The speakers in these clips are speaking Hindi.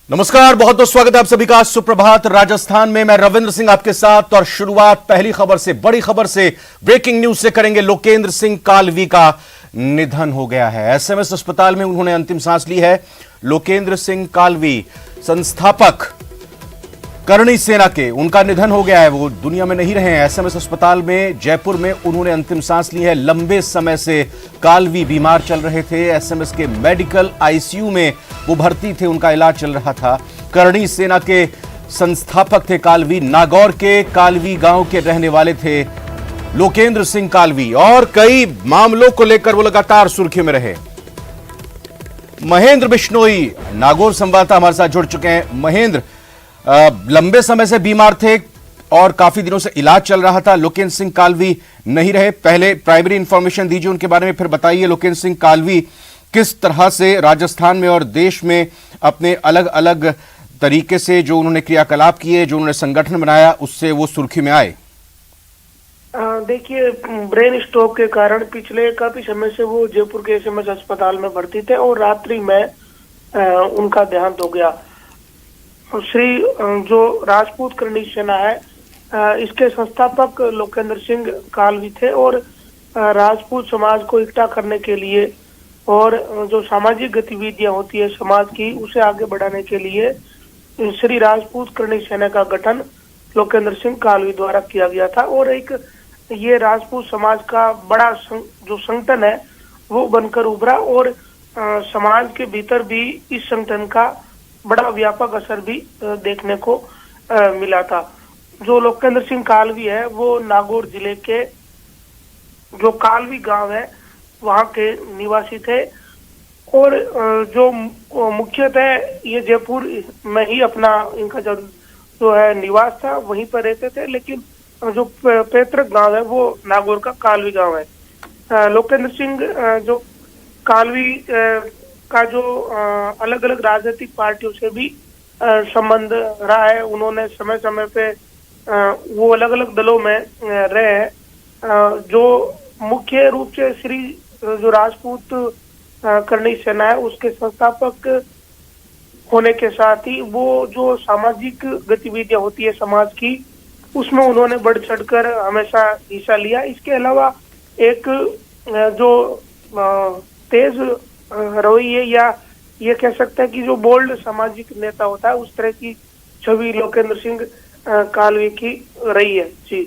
नमस्कार, बहुत बहुत स्वागत है आप सभी का। सुप्रभात। राजस्थान में मैं रविंद्र सिंह आपके साथ, और शुरुआत पहली खबर से, बड़ी खबर से, ब्रेकिंग न्यूज से करेंगे। लोकेंद्र सिंह कालवी का निधन हो गया है। एसएमएस अस्पताल में उन्होंने अंतिम सांस ली है। लोकेंद्र सिंह कालवी, संस्थापक करणी सेना के, उनका निधन हो गया है। वो दुनिया में नहीं रहे हैं। एसएमएस अस्पताल में जयपुर में उन्होंने अंतिम सांस ली है। लंबे समय से कालवी बीमार चल रहे थे। एसएमएस के मेडिकल आईसीयू में वो भर्ती थे, उनका इलाज चल रहा था। करणी सेना के संस्थापक थे कालवी। नागौर के कालवी गांव के रहने वाले थे लोकेंद्र सिंह कालवी, और कई मामलों को लेकर वो लगातार सुर्खियों में रहे। महेंद्र बिश्नोई नागौर संवाददाता हमारे साथ जुड़ चुके हैं। महेंद्र, लंबे समय से बीमार थे और काफी दिनों से इलाज चल रहा था। लोकेंद्र सिंह कालवी नहीं रहे। पहले प्राइमरी इंफॉर्मेशन दीजिए उनके बारे में, फिर बताइए लोकेंद्र सिंह कालवी किस तरह से राजस्थान में और देश में अपने अलग अलग तरीके से जो उन्होंने क्रियाकलाप किए, जो उन्होंने संगठन बनाया, उससे वो सुर्खी में आए। देखिए, ब्रेन स्ट्रोक के कारण पिछले काफी समय से वो जयपुर के एसएमएस अस्पताल में भर्ती थे और रात्रि में उनका देहांत हो गया। श्री जो राजपूत करणी सेना है, इसके संस्थापक लोकेंद्र सिंह कालवी थे, और राजपूत समाज को इकट्ठा करने के लिए और जो सामाजिक गतिविधियां होती है समाज की, उसे आगे बढ़ाने के लिए श्री राजपूत करणी सेना का गठन लोकेंद्र सिंह कालवी द्वारा किया गया था। और एक ये राजपूत समाज का बड़ा जो संगठन है वो बनकर उभरा, और समाज के भीतर भी इस संगठन का बड़ा व्यापक असर भी देखने को मिला था। जो लोकेंद्र सिंह कालवी है वो नागौर जिले के जो कालवी गांव है वहां के निवासी थे, और जो मुख्यतः ये जयपुर में ही अपना इनका जो है निवास था, वहीं पर रहते थे। लेकिन जो पैतृक गांव है वो नागौर का कालवी गांव है। लोकेंद्र सिंह जो कालवी का जो अलग अलग राजनीतिक पार्टियों से भी संबंध रहा है। उन्होंने समय समय पे वो अलग अलग दलों में रहे हैं। जो मुख्य रूप से श्री जो राजपूत करणी सेना है उसके संस्थापक होने के साथ ही वो जो सामाजिक गतिविधियां होती है समाज की, उसमें उन्होंने बढ़ चढ़कर हमेशा हिस्सा लिया। इसके अलावा एक जो तेज रवैये, या ये कह सकते हैं कि जो बोल्ड सामाजिक नेता होता है, उस तरह की छवि लोकेंद्र सिंह कालवी की रही है। जी,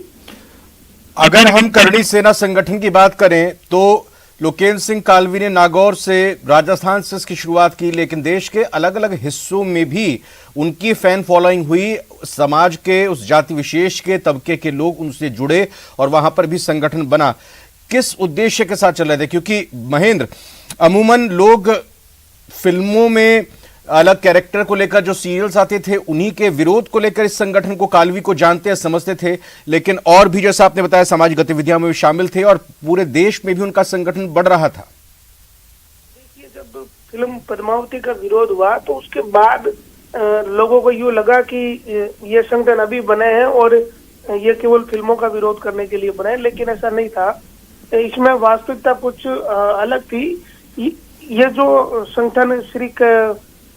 अगर हम करणी सेना संगठन की बात करें तो लोकेंद्र सिंह कालवी ने नागौर से, राजस्थान से इसकी शुरुआत की, लेकिन देश के अलग अलग हिस्सों में भी उनकी फैन फॉलोइंग हुई। समाज के उस जाति विशेष के तबके के लोग उनसे जुड़े और वहां पर भी संगठन बना। किस उद्देश्य के साथ चल रहे थे? क्योंकि महेंद्र, अमूमन लोग फिल्मों में अलग कैरेक्टर को लेकर जो सीरियल्स आते थे उन्हीं के विरोध को लेकर इस संगठन को, कालवी को जानते हैं, समझते थे, लेकिन और भी जैसा आपने बताया सामाजिक गतिविधियों में भी शामिल थे और पूरे देश में भी उनका संगठन बढ़ रहा था। देखिए, जब फिल्म पद्मावती का विरोध हुआ तो उसके बाद लोगों को यूं लगा कि ये संगठन अभी बने हैं और ये केवल फिल्मों का विरोध करने के लिए बने हैं, लेकिन ऐसा नहीं था। इसमें वास्तविकता कुछ अलग थी। ये जो संगठन श्री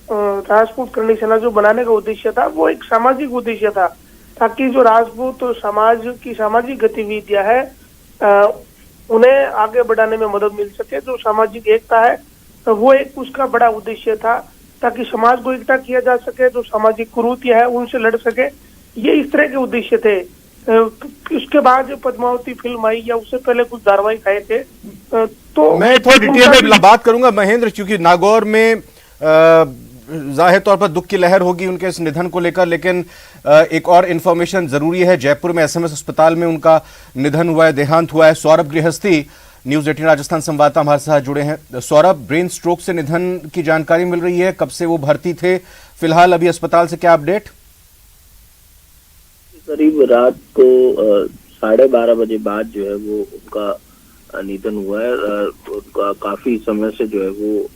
राजपूत करणी सेना जो बनाने का उद्देश्य था वो एक सामाजिक उद्देश्य था, ताकि जो राजपूत समाज की सामाजिक गतिविधियां है उन्हें आगे बढ़ाने में मदद मिल सके। जो सामाजिक एकता है वो एक उसका बड़ा उद्देश्य था, ताकि समाज को इकट्ठा किया जा सके, जो सामाजिक कुरीतियां है उनसे लड़ सके। ये इस तरह के उद्देश्य थे। उसके बाद जो पद्मावती फिल्म आई या उससे पहले कुछ धारावाहिक आए थे। तो मैं थोड़ी डिटेल में बात करूंगा महेंद्र, क्योंकि नागौर में जाहिर तौर पर दुख की लहर होगी उनके इस निधन को लेकर, लेकिन एक और इंफॉर्मेशन जरूरी है। जयपुर में एसएमएस अस्पताल में उनका निधन हुआ है, देहांत हुआ है। सौरभ गृहस्थी, न्यूज 18 राजस्थान संवाददाता हमारे साथ जुड़े हैं। सौरभ, ब्रेन स्ट्रोक से निधन की जानकारी मिल रही है, कब से वो भर्ती थे? फिलहाल अभी अस्पताल से क्या अपडेट? करीब रात को 12:30 बजे बाद जो है वो उनका निधन हुआ है। उनका काफी समय से जो है वो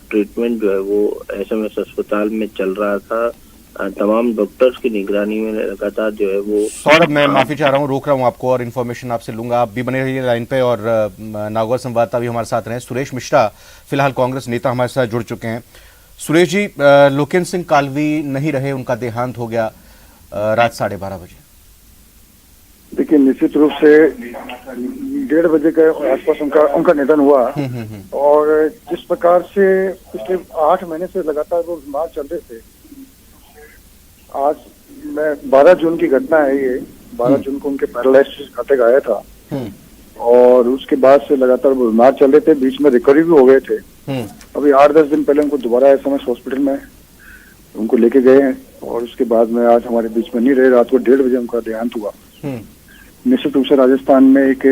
ट्रीटमेंट जो है वो एसएमएस अस्पताल में चल रहा था। तमाम डॉक्टर्स की निगरानी में लगातार जो है वो। सौरभ, मैं माफी चाह रहा हूँ, रोक रहा हूँ आपको और इन्फॉर्मेशन आपसे लूंगा। आप भी बने रहिए लाइन पे, और नागौर संवाददाता भी हमारे साथ रहे। सुरेश मिश्रा फिलहाल कांग्रेस नेता हमारे साथ जुड़ चुके हैं। सुरेश जी, लोकेंद्र सिंह कालवी नहीं रहे, उनका देहांत हो गया रात 12:30 बजे। देखिए, निश्चित रूप से 1:30 बजे के आसपास उनका निधन हुआ। और जिस प्रकार से पिछले 8 महीने से लगातार वो बीमार चल रहे थे, आज 12 जून की घटना है ये। 12 जून को उनके पैरालिसिस अटैक आया था और उसके बाद से लगातार वो बीमार चल रहे थे, बीच में रिकवरी भी हो गए थे। अभी 8-10 दिन पहले उनको दोबारा एसएमएस हॉस्पिटल में उनको लेके गए हैं और उसके बाद में आज हमारे बीच में नहीं रहे। रात को 1:30 बजे उनका देहांत हुआ। निश्चित रूप से राजस्थान में एक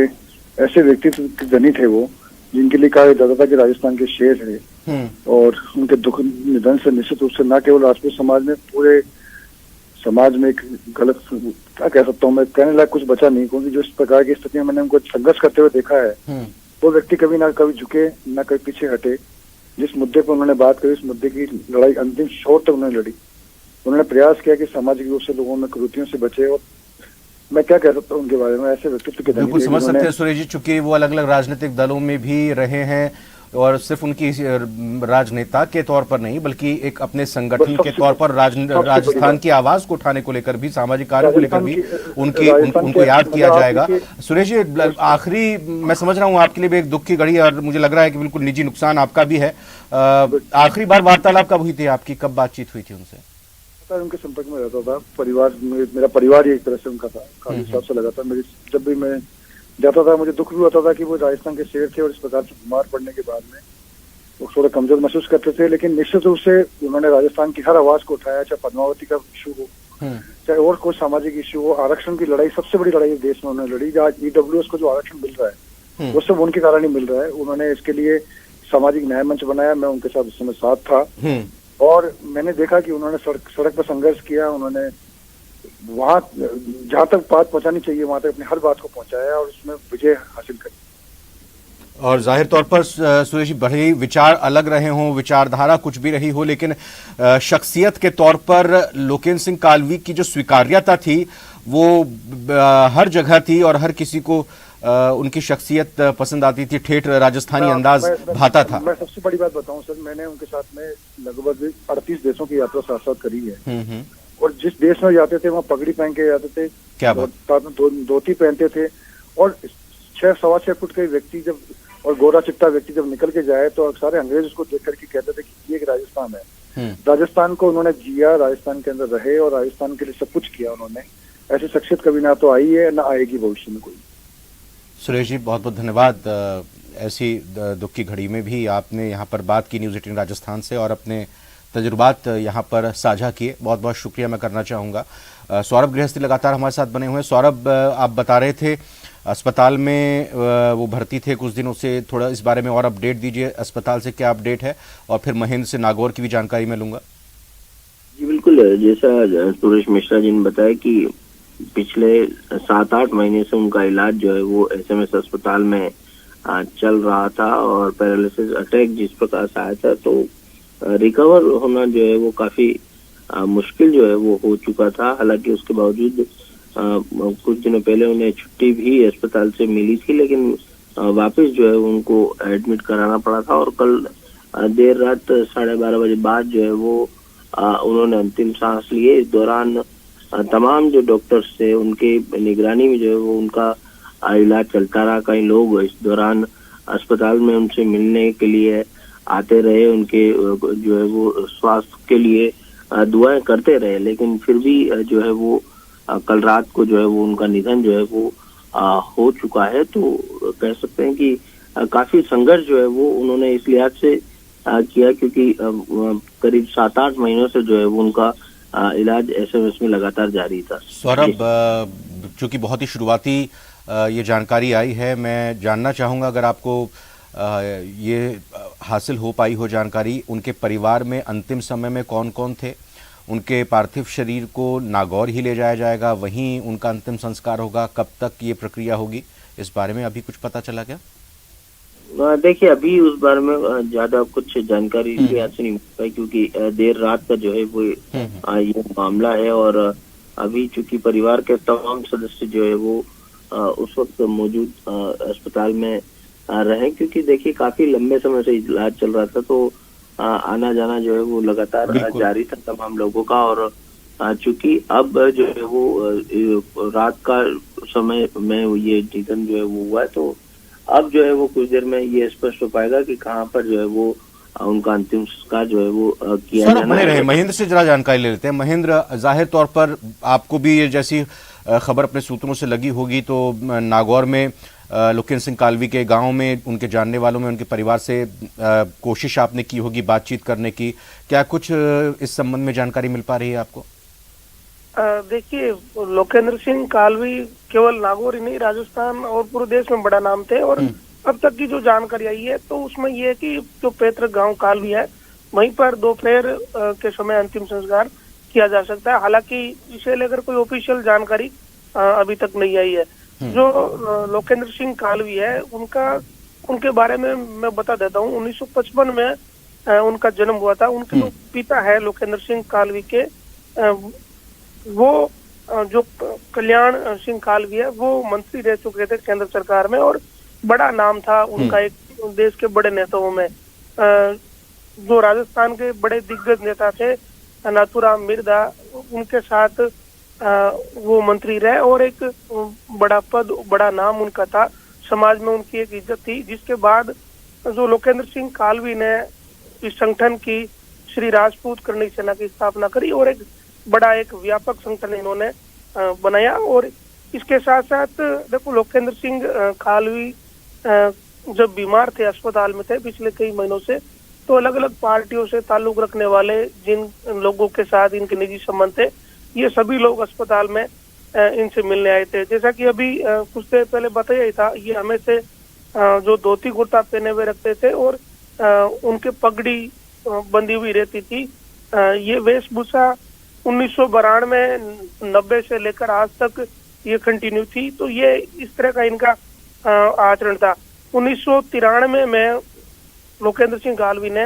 ऐसे व्यक्तित्व के धनी थे वो, जिनके लिए कहा जाता था कि राजस्थान के शेर थे। और उनके दुख निधन से निश्चित रूप से न केवल राजपूत समाज में, पूरे समाज में एक गलत, क्या कह सकता हूँ मैं, कहने लायक कुछ बचा नहीं। क्योंकि जिस प्रकार की स्थिति में मैंने उनको संघर्ष करते हुए देखा है, वो व्यक्ति कभी ना कभी झुके, ना कभी पीछे हटे। जिस मुद्दे पर उन्होंने बात करी, उस मुद्दे की लड़ाई अंतिम छोर तक उन्होंने लड़ी। उन्होंने प्रयास किया कि सामाजिक रूप से लोगों में कुरीतियों से बचे। और मैं क्या कह सकता हूँ उनके बारे में, ऐसे व्यक्तित्व के बिल्कुल समझ सकते हैं सुरेश जी, चूंकि वो अलग अलग राजनीतिक दलों में भी रहे हैं और सिर्फ उनकी राजनेता के तौर पर नहीं, बल्कि एक अपने संगठन के तौर पर राजस्थान की आवाज को उठाने को लेकर भी, सामाजिक कार्य को लेकर भी उनको याद किया जाएगा। सुरेश जी, आखिरी, मैं समझ रहा हूँ आपके लिए भी एक दुख की घड़ी है और मुझे लग रहा है कि बिल्कुल निजी नुकसान आपका भी है। आखिरी बार वार्तालाप कब हुई थी आपकी, कब बातचीत हुई थी उनसे? उनके संपर्क में रहता था, परिवार, मेरा परिवार ही एक तरह से उनका था, काफी हिसाब से लगा था। मेरी जब भी मैं जाता था, मुझे दुख भी होता था कि वो राजस्थान के शेर थे और इस प्रकार से बीमार पड़ने के बाद में वो थोड़ा कमजोर महसूस करते थे। लेकिन निश्चित रूप से उन्होंने राजस्थान की हर आवाज को उठाया, चाहे पद्मावती का इशू हो, चाहे और कोई सामाजिक इशू हो। आरक्षण की लड़ाई, सबसे बड़ी लड़ाई देश में उन्होंने लड़ी। आज ईडब्ल्यूएस को जो आरक्षण मिल रहा है, वो सब उनके कारण ही मिल रहा है। उन्होंने इसके लिए सामाजिक न्याय मंच बनाया, मैं उनके साथ उस समय साथ था। और मैंने देखा कि उन्होंने सड़क पर संघर्ष किया। उन्होंने वहां जहां तक बात पहुंचानी चाहिए वहां तक अपनी हर बात को पहुंचाया और उसमें विजय हासिल करी। और जाहिर तौर पर सुरेश जी, भले ही विचार अलग रहे हों, विचारधारा कुछ भी रही हो, लेकिन शख्सियत के तौर पर लोकेंद्र सिंह कालवी की जो स्वीकार्यता थी वो हर जगह थी और हर किसी को उनकी शख्सियत पसंद आती थी। ठेठ राजस्थानी अंदाज भाता था। मैं सबसे बड़ी बात बताऊं सर, मैंने उनके साथ में लगभग 38 देशों की यात्रा साथ साथ करी है। और जिस देश में जाते थे वहाँ पगड़ी पहन के जाते थे, क्या बात, धोती पहनते थे। और 6-6.25 फुट के व्यक्ति जब, और गोरा चिट्टा व्यक्ति जब निकल के जाए तो सारे अंग्रेज उसको देख करके कहते थे कि ये एक राजस्थान है। राजस्थान को उन्होंने जिया, राजस्थान के अंदर रहे और राजस्थान के लिए सब कुछ किया उन्होंने। ऐसी शख्सियत कभी ना तो आई है ना आएगी भविष्य में कोई। सुरेश जी, बहुत बहुत धन्यवाद। ऐसी दुख की घड़ी में भी आपने यहाँ पर बात की न्यूज़ 18 राजस्थान से और अपने तजुर्बात यहाँ पर साझा किए, बहुत बहुत शुक्रिया मैं करना चाहूँगा। सौरभ गृहस्थी लगातार हमारे साथ बने हुए हैं। सौरभ, आप बता रहे थे अस्पताल में वो भर्ती थे कुछ दिनों से, थोड़ा इस बारे में और अपडेट दीजिए, अस्पताल से क्या अपडेट है, और फिर महेंद्र से नागौर की भी जानकारी मैं लूँगा। जी बिल्कुल, जैसा सुरेश मिश्रा जी ने बताया कि पिछले 7-8 महीने से उनका इलाज जो है वो एसएमएस अस्पताल में चल रहा था और पैरालिसिस अटैक जिस प्रकार से आया था तो रिकवर होना जो है वो काफी मुश्किल जो है वो हो चुका था। हालांकि उसके बावजूद कुछ दिनों पहले उन्हें छुट्टी भी अस्पताल से मिली थी, लेकिन वापस जो है उनको एडमिट कराना पड़ा था। और कल देर रात 12:30 बजे बाद जो है वो उन्होंने अंतिम सांस लिए। इस दौरान तमाम जो डॉक्टर्स थे उनके निगरानी में जो है वो उनका इलाज चलता रहा। कई लोग इस दौरान अस्पताल में उनसे मिलने के लिए आते रहे, उनके जो है वो स्वास्थ्य के लिए दुआएं करते रहे, लेकिन फिर भी जो है वो कल रात को जो है वो उनका निधन जो है वो हो चुका है। तो कह सकते हैं कि काफी संघर्ष जो है वो उन्होंने इस लिहाज से किया क्योंकि करीब 7-8 महीनों से जो है वो उनका इलाज एसएमएस में लगातार जारी था। सौरभ, चूंकि बहुत ही शुरुआती ये जानकारी आई है, मैं जानना चाहूँगा अगर आपको ये हासिल हो पाई हो जानकारी, उनके परिवार में अंतिम समय में कौन कौन थे? उनके पार्थिव शरीर को नागौर ही ले जाया जाएगा, वहीं उनका अंतिम संस्कार होगा, कब तक ये प्रक्रिया होगी, इस बारे में अभी कुछ पता चला क्या? देखिए, अभी उस बारे में ज्यादा कुछ जानकारी इस लिहाज से नहीं मिल पाई क्योंकि देर रात का जो है वो ये मामला है और अभी चूंकि परिवार के तमाम सदस्य जो है वो उस वक्त मौजूद अस्पताल में रहे, क्योंकि देखिए काफी लंबे समय से इलाज चल रहा था तो आना जाना जो है वो लगातार बिल्कुल। जारी था तमाम लोगों का। और चूंकि अब जो है वो रात का समय में ये निधन जो है वो हुआ है, तो अब जो है वो कुछ देर में ये स्पष्ट हो पाएगा कि कहाँ पर जो है वो उनका अंतिम संस्कार जो है वो किया सर जाना बने रहे, है। महेंद्र से जरा जानकारी ले लेते हैं। महेंद्र, जाहिर तौर पर आपको भी ये जैसी खबर अपने सूत्रों से लगी होगी, तो नागौर में लोकेंद्र सिंह कालवी के गांव में उनके जानने वालों में उनके परिवार से कोशिश आपने की होगी बातचीत करने की, क्या कुछ इस संबंध में जानकारी मिल पा रही है आपको? देखिए, लोकेंद्र सिंह कालवी केवल नागौर ही नहीं, राजस्थान और पूरे देश में बड़ा नाम थे। और अब तक की जो जानकारी आई है तो उसमें ये है कि जो पैतृक गांव कालवी है वहीं पर दोपहर के समय अंतिम संस्कार किया जा सकता है। हालांकि इसे लेकर कोई ऑफिशियल जानकारी अभी तक नहीं आई है। जो लोकेंद्र सिंह कालवी है उनके बारे में मैं बता देता हूँ। 1955 में उनका जन्म हुआ था। उनके जो पिता है लोकेंद्र सिंह कालवी के, वो जो कल्याण सिंह कालवी है वो मंत्री रह चुके थे केंद्र सरकार में, और बड़ा नाम था उनका एक देश के बड़े नेताओं में। जो राजस्थान के बड़े दिग्गज नेता थे नाथूराम मिर्धा, उनके साथ वो मंत्री रहे और एक बड़ा पद, बड़ा नाम उनका था। समाज में उनकी एक इज्जत थी, जिसके बाद जो लोकेंद्र सिंह कालवी ने इस संगठन की श्री राजपूत करणी सेना की स्थापना करी और एक बड़ा एक व्यापक संगठन इन्होंने बनाया। और इसके साथ साथ देखो, लोकेंद्र सिंह कालवी जब बीमार थे, अस्पताल में थे पिछले कई महीनों से, तो अलग अलग पार्टियों से ताल्लुक रखने वाले जिन लोगों के साथ इनके निजी संबंध थे, ये सभी लोग अस्पताल में इनसे मिलने आए थे। जैसा कि अभी कुछ देर पहले बताया ही था, ये हमें से जो धोती कुर्ता पहने हुए रखते थे और उनके पगड़ी बंधी हुई रहती थी। ये वेशभूषा 1992 90 से लेकर आज तक ये कंटिन्यू थी। तो ये इस तरह का इनका आचरण था। 1993 में लोकेंद्र सिंह कालवी ने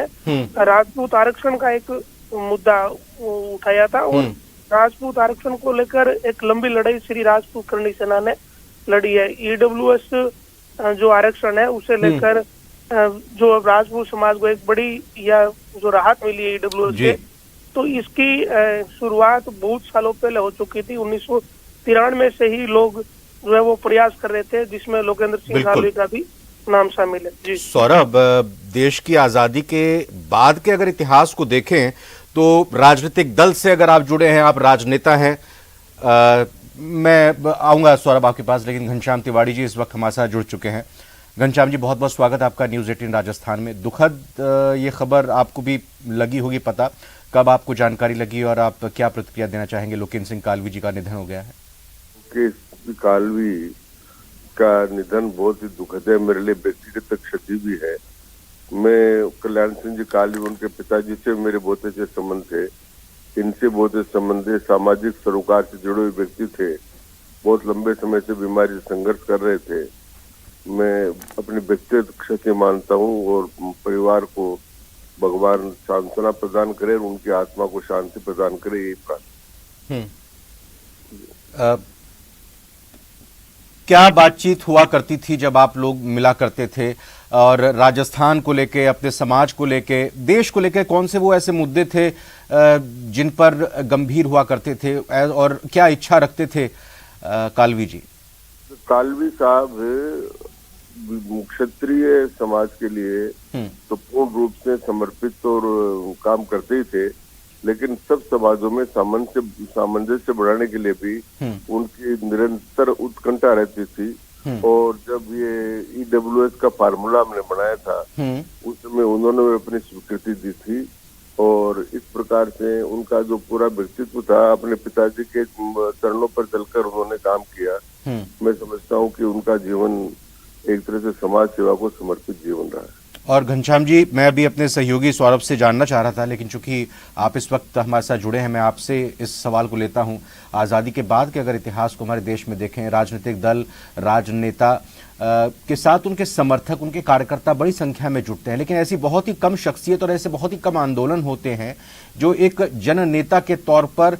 राजपूत आरक्षण का एक मुद्दा उठाया था और राजपूत आरक्षण को लेकर एक लंबी लड़ाई श्री राजपूत करणी सेना ने लड़ी है। ईडब्ल्यूएस जो आरक्षण है उसे लेकर जो राजपूत समाज को एक बड़ी या जो राहत मिली है ईडब्ल्यूएस से, तो इसकी शुरुआत बहुत सालों पहले हो चुकी थी। 1993 से ही लोग जो है वो प्रयास कर रहे थे, जिसमें लोकेंद्र सिंह कालवी का भी नाम शामिल है। जी सौरभ, देश की आजादी के बाद के अगर इतिहास को देखें तो राजनीतिक दल से अगर आप जुड़े हैं, आप राजनेता हैं, मैं आऊंगा सौरभ आपके पास, लेकिन घनश्याम तिवारी जी इस वक्त हमारे साथ जुड़ चुके हैं। घनश्याम जी, बहुत बहुत स्वागत आपका न्यूज 18 राजस्थान में। दुखद ये खबर आपको भी लगी होगी पता, कब आपको जानकारी लगी और आप क्या प्रतिक्रिया देना चाहेंगे? लोकेंद्र सिंह कालवी जी का निधन हो गया है। कालवी का निधन बहुत ही दुखद है, मेरे लिए व्यक्तिगत क्षति भी है। मैं कल्याण सिंह जी कालवी, उनके पिताजी से मेरे बहुत अच्छे संबंध थे, इनसे बहुत अच्छे संबंध है। सामाजिक सरोकार से जुड़े हुए व्यक्ति थे, बहुत लंबे समय से बीमारी से संघर्ष कर रहे थे। मैं अपनी व्यक्तिगत क्षति मानता हूँ और परिवार को भगवान सांत्वना प्रदान करे और उनकी आत्मा को शांति प्रदान करे, यही प्रार्थना। क्या बातचीत हुआ करती थी जब आप लोग मिला करते थे, और राजस्थान को लेके, अपने समाज को लेके, देश को लेके कौन से वो ऐसे मुद्दे थे जिन पर गंभीर हुआ करते थे, और क्या इच्छा रखते थे कालवी जी? कालवी साहब क्षत्रिय समाज के लिए तो पूर्ण रूप से समर्पित और काम करते ही थे, लेकिन सब समाजों में सामंजस्य बढ़ाने के लिए भी उनकी निरंतर उत्कंठा रहती थी। और जब ये ईडब्ल्यूएस का फार्मूला हमने बनाया था, उस समय उन्होंने अपनी स्वीकृति दी थी और इस प्रकार से उनका जो पूरा व्यक्तित्व था, अपने पिताजी के चरणों पर चलकर उन्होंने काम किया। मैं समझता हूँ कि उनका जीवन एक तरह से समाज सेवा को समर्पित जीवन रहा है। और घनश्याम जी, मैं अभी अपने सहयोगी सौरभ से जानना चाह रहा था, लेकिन चूंकि आप इस वक्त हमारे साथ जुड़े हैं, मैं आपसे इस सवाल को लेता हूं। आज़ादी के बाद के अगर इतिहास को हमारे देश में देखें, राजनीतिक दल, राजनेता के साथ उनके समर्थक, उनके कार्यकर्ता बड़ी संख्या में जुटते हैं, लेकिन ऐसी बहुत ही कम शख्सियत और ऐसे बहुत ही कम आंदोलन होते हैं जो एक जननेता के तौर पर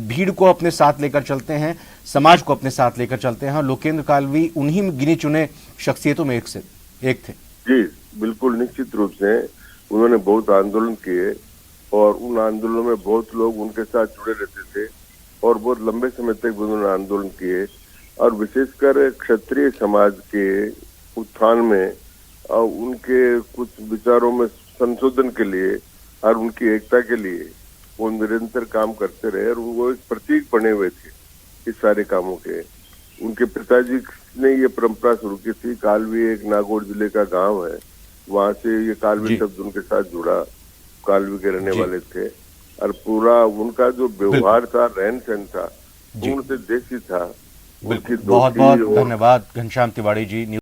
भीड़ को अपने साथ लेकर चलते हैं, समाज को अपने साथ लेकर चलते हैं। लोकेंद्र कालवी उन्हीं गिने चुने शख्सियतों में एक थे। जी बिल्कुल, निश्चित रूप से उन्होंने बहुत आंदोलन किए और उन आंदोलनों में बहुत लोग उनके साथ जुड़े रहते थे और बहुत लंबे समय तक उन्होंने आंदोलन किए और विशेषकर क्षत्रिय समाज के उत्थान में और उनके कुछ विचारों में संशोधन के लिए और उनकी एकता के लिए वो निरंतर काम करते रहे और वो एक प्रतीक बने हुए थे इस सारे कामों के। उनके पिताजी ने ये परंपरा शुरू की थी। कालवी एक नागौर जिले का गांव है, वहां से ये कालवी शब्द उनके साथ जुड़ा। कालवी के रहने वाले थे और पूरा उनका जो व्यवहार था, रहन सहन था, पूर्ण से देसी था। बिल्कुल, बहुत बहुत धन्यवाद घनश्याम तिवारी जी।